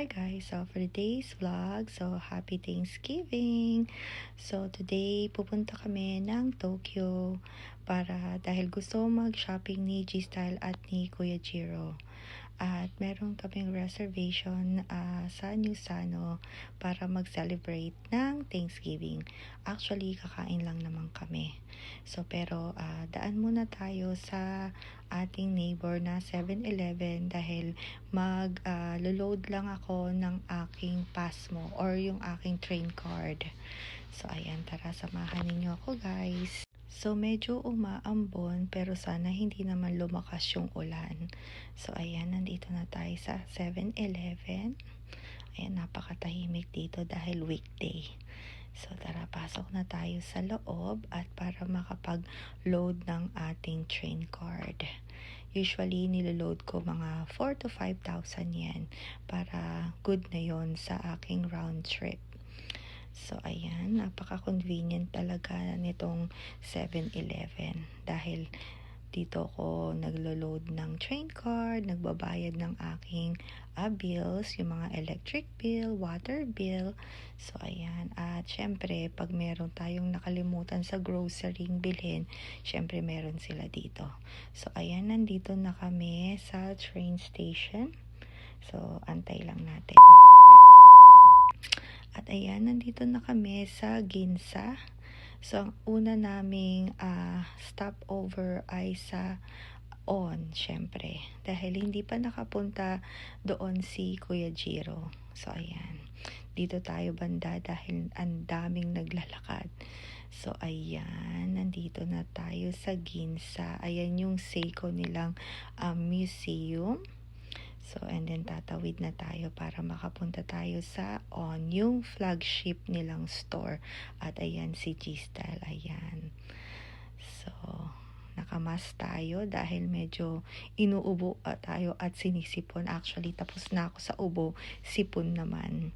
Hi guys, so for today's vlog, so happy Thanksgiving! So today, pupunta kami ng Tokyo dahil gusto mag-shopping ni G-Style at ni Kuya Jiro. At meron kaming reservation sa New Sano para mag-celebrate ng Thanksgiving. Actually, kakain lang naman kami. So pero daan muna tayo sa ating neighbor na 7-Eleven dahil mag-load lang ako ng aking PASMO or yung aking train card. So ayan, tara samahan ninyo ako guys. So medyo umaambon pero sana hindi naman lumakas yung ulan. So ayan, nandito na tayo sa 7-Eleven. Ayan, napakatahimik dito dahil weekday. So tara, pasok na tayo sa loob at para makapag-load ng ating train card. Usually, niloload ko mga 4,000 to 5,000 yen para good na yon sa aking round trip. So ayan, napaka-convenient talaga nitong 7-Eleven dahil dito ko naglo-load ng train card, nagbabayad ng aking bills, yung mga electric bill, water bill. So ayan, at syempre pag meron tayong nakalimutan sa grocerying bilhin, syempre meron sila dito. So ayan, nandito na kami sa train station. So antay lang natin. At ayan, nandito na kami sa Ginza. So, ang una naming stopover ay sa On, syempre. Dahil hindi pa nakapunta doon si Kuya Jiro. So, ayan. Dito tayo banda dahil ang daming naglalakad. So, ayan. Nandito na tayo sa Ginza. Ayan yung Seiko nilang museum. So, and then tatawid na tayo para makapunta tayo sa On, yung flagship nilang store. At ayan si G-Style, ayan. So, nakamas tayo dahil medyo inuubo tayo at sinisipon. Actually, tapos na ako sa ubo, sipon naman.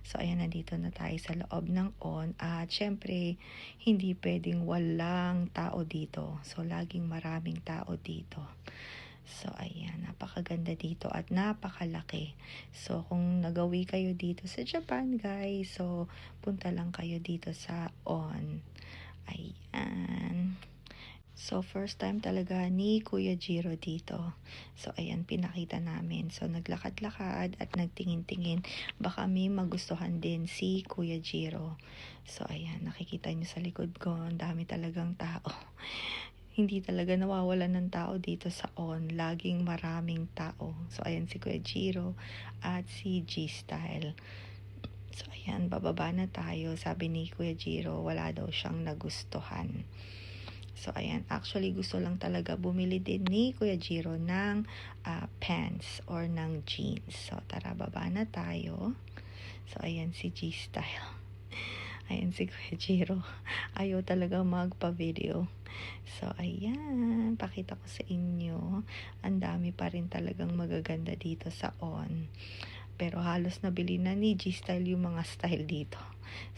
So, ayan, nandito na tayo sa loob ng On. At syempre, hindi pwedeng walang tao dito. So, laging maraming tao dito. So, ayan, napakaganda dito at napakalaki. So, kung nagawi kayo dito sa Japan, guys, so, punta lang kayo dito sa On. Ayan. So, first time talaga ni Kuya Jiro dito. So, ayan, pinakita namin. So, naglakad-lakad at nagtingin-tingin. Baka may magustuhan din si Kuya Jiro. So, ayan, nakikita nyo sa likod ko, ang dami talagang tao. Hindi talaga nawawalan ng tao dito sa On. Laging maraming tao. So, ayan si Kuya Jiro at si G-Style. So, ayan, bababa na tayo. Sabi ni Kuya Jiro, wala daw siyang nagustuhan. So, ayan, actually gusto lang talaga bumili din ni Kuya Jiro ng pants or ng jeans. So, tara, baba na tayo. So, ayan si G-Style. Ayan si Kuya Jiro. Ayaw talaga magpa-video. So, ayan. Pakita ko sa inyo. Ang dami pa rin talagang magaganda dito sa On. Pero halos nabili na ni G-Style yung mga style dito.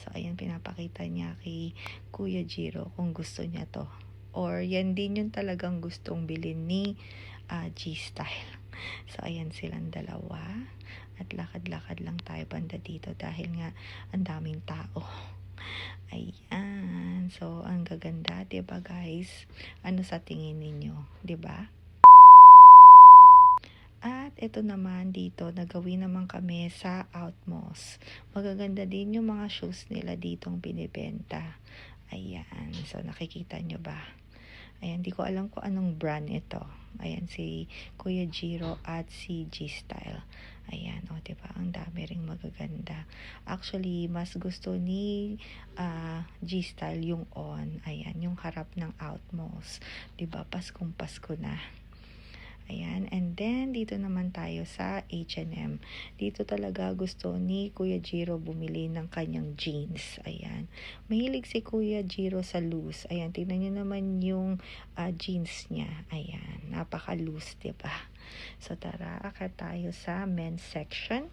So, ayan. Pinapakita niya kay Kuya Jiro kung gusto niya to. Or yan din yung talagang gustong bilhin ni G-Style. So, ayan silang dalawa. At lakad-lakad lang tayo banda dito dahil nga ang daming tao. Ayan. So, ang gaganda, 'di ba, guys? Ano sa tingin ninyo, 'di ba? At ito naman dito, nagawi naman kami sa Outmost. Magaganda din yung mga shoes nila ditong binibenta. Ayan. So, nakikita nyo ba? Ayan, di ko alam kung anong brand ito. Ayan, si Kuya Jiro at si G-Style. Ayan, o, diba? Ang dami ring magaganda. Actually, mas gusto ni G-Style yung On. Ayan, yung harap ng Outmost. Diba? Paskong Pasko na. Ayan, and then dito naman tayo sa H&M. Dito talaga gusto ni Kuya Jiro bumili ng kanyang jeans. Ayan, mahilig si Kuya Jiro sa loose. Ayan, tingnan nyo naman yung jeans niya. Ayan, napaka-loose, diba? So tara, akit tayo sa men's section.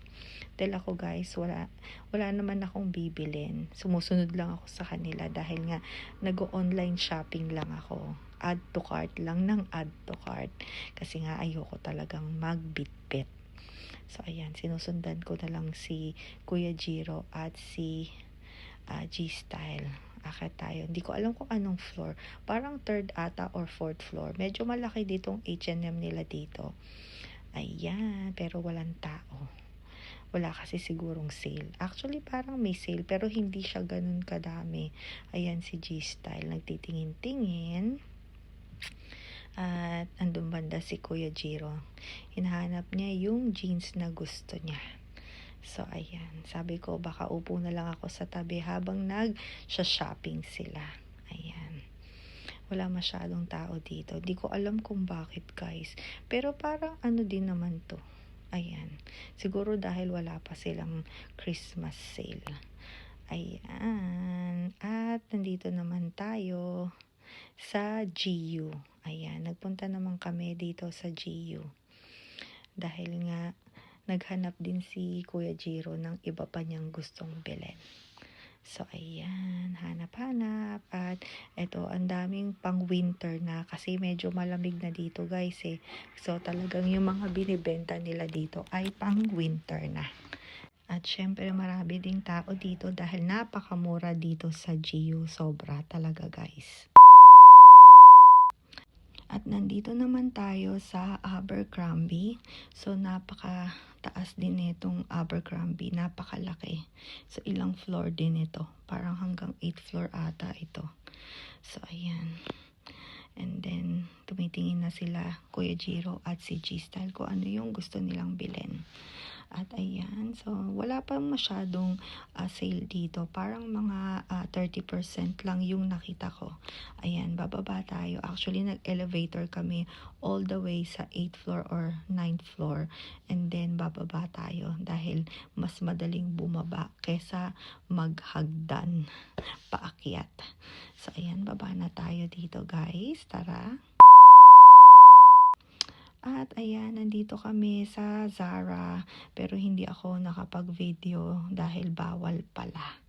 Dahil ako guys, wala naman akong bibilin. Sumusunod lang ako sa kanila dahil nga nag-online shopping lang ako. Add to cart lang ng add to cart. Kasi nga ayoko talagang magbitbit. So, ayan, sinusundan ko na lang si Kuya Jiro at si G-Style. Akit tayo. Hindi ko alam kung anong floor. Parang third ata or fourth floor. Medyo malaki ditong H&M nila dito. Ayan, pero walang tao. Wala kasi sigurong sale. Actually, parang may sale, pero hindi siya ganun kadami. Ayan si G-Style, nagtitingin-tingin. At andun banda si Kuya Jiro. Hinahanap niya yung jeans na gusto niya. So, ayan. Sabi ko, baka upo na lang ako sa tabi habang nag-shopping sila. Ayan. Wala masyadong tao dito. Di ko alam kung bakit, guys. Pero parang ano din naman to. Ayan. Siguro dahil wala pa silang Christmas sale. Ayan. At nandito naman tayo sa GU. Ayan. Nagpunta naman kami dito sa GU. Dahil nga, naghanap din si Kuya Jiro ng iba pa niyang gustong bilhin. So, ayan, hanap-hanap. At eto, ang daming pang winter na kasi medyo malamig na dito, guys, eh. So, talagang yung mga binibenta nila dito ay pang winter na. At syempre, marami ding tao dito dahil napakamura dito sa GU. Sobra talaga, guys. At nandito naman tayo sa Abercrombie. So, napaka-taas din itong Abercrombie. Napakalaki. So, ilang floor din ito. Parang hanggang 8th floor ata ito. So, ayan. And then, tumitingin na sila, Kuya Jiro at si G-Style, kung ano yung gusto nilang bilhin. At ayan, so wala pa masyadong sale dito. Parang mga 30% lang yung nakita ko. Ayan, bababa tayo. Actually, nag-elevator kami all the way sa 8th floor or 9th floor. And then, bababa tayo dahil mas madaling bumaba kesa maghagdan paakyat. So, ayan, baba na tayo dito, guys. Tara. At ayan, nandito kami sa Zara, pero hindi ako nakapag-video dahil bawal pala.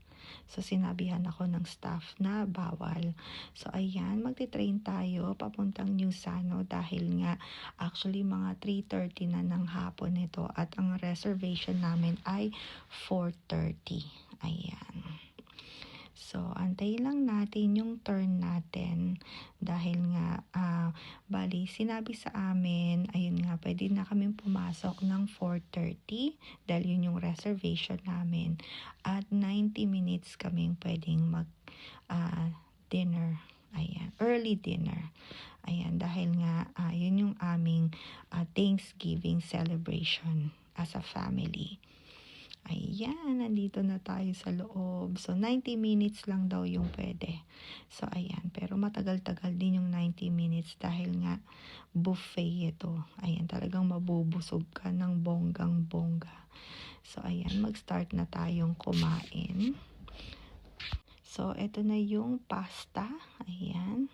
So, sinabihan ako ng staff na bawal. So, ayan, magti-train tayo papuntang New Sano dahil nga actually mga 3:30 na ng hapon ito at ang reservation namin ay 4:30. Ayan. So, antay lang natin yung turn natin dahil nga, bali, sinabi sa amin, ayun nga, pwede na kami pumasok ng 4:30 dahil yun yung reservation namin. At 90 minutes kaming pwedeng dinner. Ayan, early dinner. Ayan, dahil nga, yun yung aming Thanksgiving celebration as a family. Ayan, nandito na tayo sa loob. So, 90 minutes lang daw yung pwede. So, ayan. Pero matagal-tagal din yung 90 minutes dahil nga buffet ito. Ayan, talagang mabubusog ka ng bonggang-bongga. So, ayan, mag-start na tayong kumain. So, ito na yung pasta. Ayan.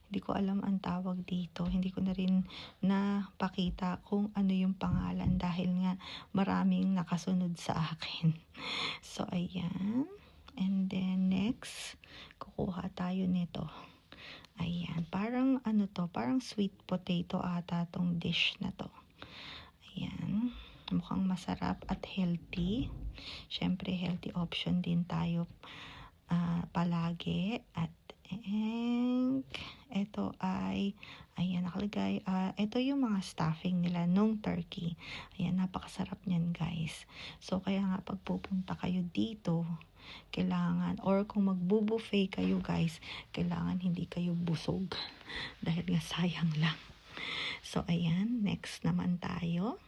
Hindi ko alam ang tawag dito. Hindi ko na rin napakita kung ano yung pangalan dahil nga maraming nakasunod sa akin. So, ayan. And then, next, kukuha tayo nito. Ayan. Parang ano to? Parang sweet potato ata tong dish na to. Ayan. Mukhang masarap at healthy. Syempre, healthy option din tayo palagi. At ito ay, ayan, nakalagay, ito yung mga stuffing nila nung turkey. Ayan, napakasarap niyan, guys. So, kaya nga, pag pupunta kayo dito, kailangan, or kung magbubuffet kayo, guys, kailangan hindi kayo busog. Dahil nga, sayang lang. So, ayan, next naman tayo.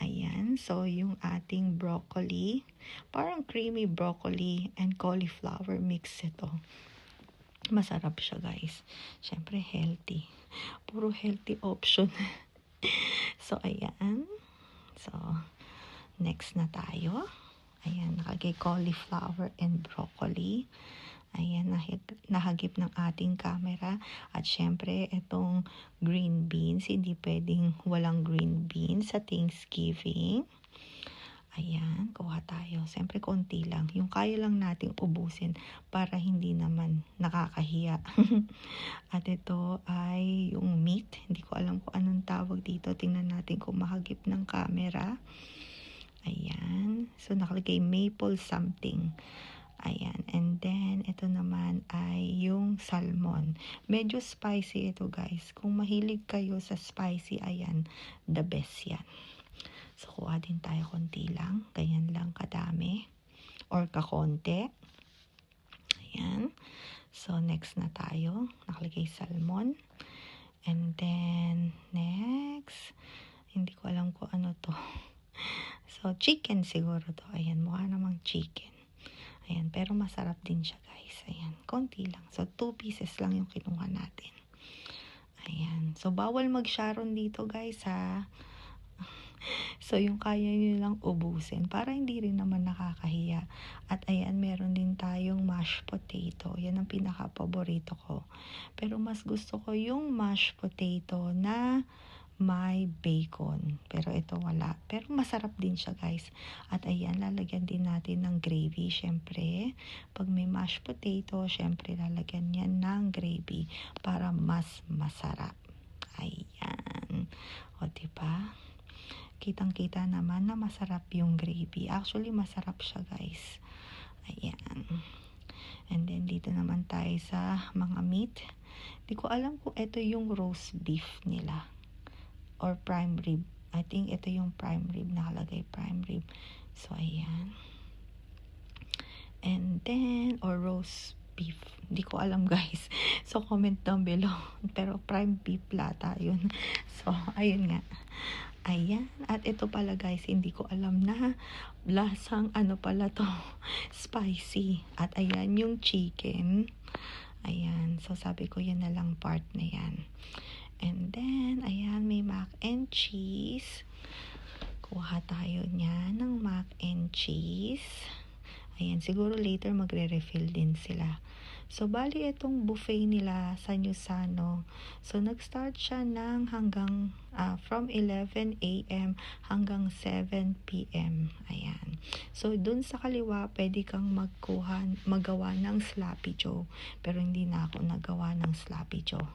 Ayan, so yung ating broccoli, parang creamy broccoli and cauliflower mix ito. Masarap siya, guys. Siyempre, healthy. Puro healthy option. So, ayan. So, next na tayo. Ayan, nakagay cauliflower and broccoli. Ayan, nahagip ng ating camera. At syempre, itong green beans. Hindi pwedeng walang green beans sa Thanksgiving. Ayan, kuha tayo. Siyempre, konti lang. Yung kaya lang nating ubusin para hindi naman nakakahiya. At ito ay yung meat. Hindi ko alam kung anong tawag dito. Tingnan natin kung mahagip ng camera. Ayan. So, nakalagay maple something. Ayan. And then, ito naman ay yung salmon. Medyo spicy ito, guys. Kung mahilig kayo sa spicy, ayan, the best yan. So, kuha din tayo konti lang. Ganyan lang kadami. Or kakonti. Ayan. So, next na tayo. Nakalagay salmon. And then, next, hindi ko alam kung ano to. So, chicken siguro to. Ayan, mukha namang chicken. Ayan, pero masarap din siya, guys. Ayan, konti lang. So, 2 pieces lang yung kinuha natin. Ayan. So, bawal mag-sharon dito, guys, ha. So, yung kaya nyo lang ubusin para hindi rin naman nakakahiya. At ayan, meron din tayong mashed potato. Yan ang pinaka-paborito ko. Pero mas gusto ko yung mashed potato na may bacon. Pero ito wala. Pero masarap din siya, guys. At ayan, lalagyan din natin ng gravy. Syempre, pag may mashed potato, syempre lalagyan yan ng gravy para mas masarap. Ayan. O, diba? Kitang-kita naman na masarap yung gravy. Actually, masarap siya, guys. Ayan. And then, dito naman tayo sa mga meat. Di ko alam kung ito yung roast beef nila. Or prime rib. I think ito yung prime rib. Nakalagay prime rib. So, ayan. And then, or roast beef. Di ko alam, guys. So, comment down below. Pero prime beef lata yun. So, ayun nga. Ayan. At ito pala, guys, hindi ko alam na lasang ano pala to. Spicy. At ayan yung chicken. Ayan. So, sabi ko yan na lang part na yan. And then, ayan, may mac and cheese. Kuha tayo niya ng mac and cheese. Ayan, siguro later magre-refill din sila. So, bali itong buffet nila sa Newsano. So, nag-start siya ng hanggang from 11 a.m. hanggang 7 p.m. Ayan. So, dun sa kaliwa, pwede kang magawa ng Sloppy Joe. Pero hindi na ako nagawa ng Sloppy Joe.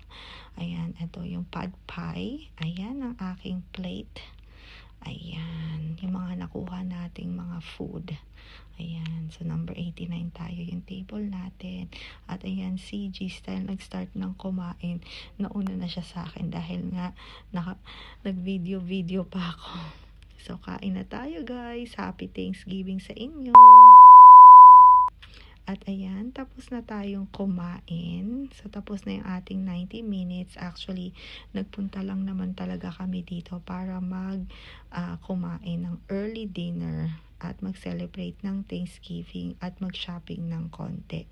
Ayan, ito yung pad pie. Ayan ang aking plate. Ayan, yung mga nakuha nating mga food. Ayan, so number 89 tayo yung table natin. At ayan, si G-Style nag-start ng kumain. Nauna na siya sa akin dahil nga nag-video pa ako. So, kain na tayo, guys. Happy Thanksgiving sa inyo. At ayan, tapos na tayong kumain. So, tapos na yung ating 90 minutes. Actually, nagpunta lang naman talaga kami dito para kumain ng early dinner at mag-celebrate ng Thanksgiving at mag-shopping ng konti.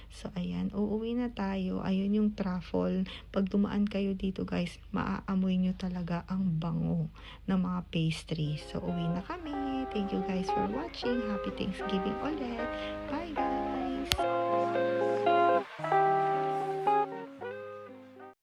So, ayan, uuwi na tayo. Ayun yung truffle. Pag dumaan kayo dito, guys, maaamoy nyo talaga ang bango ng mga pastry. So, uwi na kami. Thank you guys for watching. Happy Thanksgiving ulit. Bye, guys!